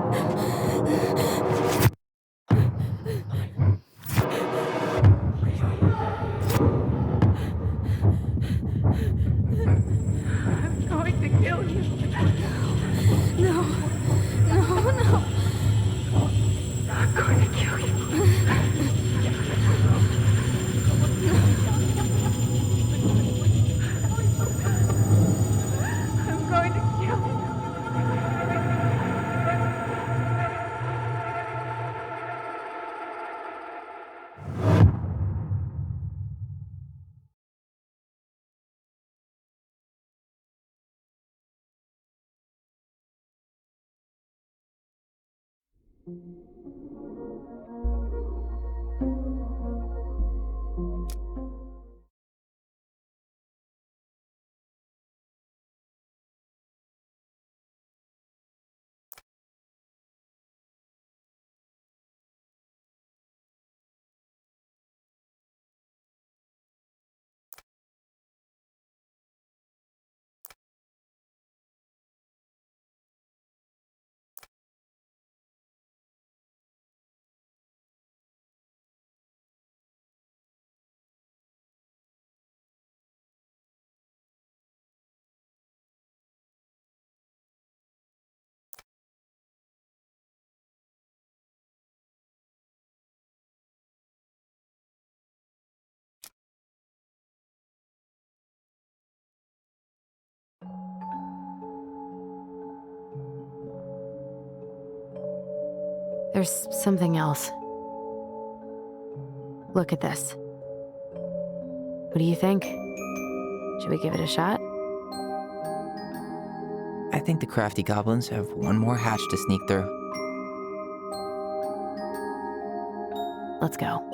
There's something else. Look at this. What do you think? Should we give it a shot? I think the crafty goblins have one more hatch to sneak through. Let's go.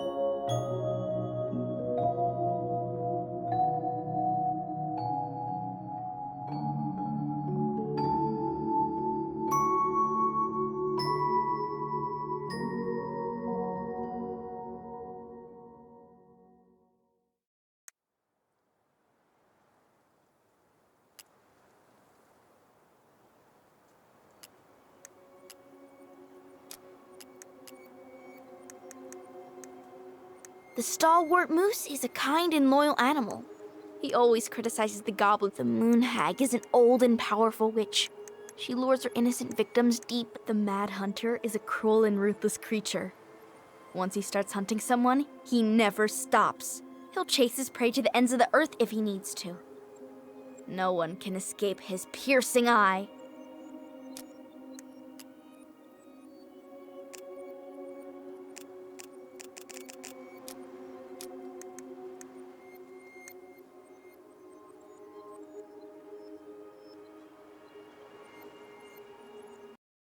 The stalwart moose is a kind and loyal animal. He always criticizes the goblin. The moon hag is an old and powerful witch. She lures her innocent victims deep. The mad hunter is a cruel and ruthless creature. Once he starts hunting someone, he never stops. He'll chase his prey to the ends of the earth if he needs to. No one can escape his piercing eye.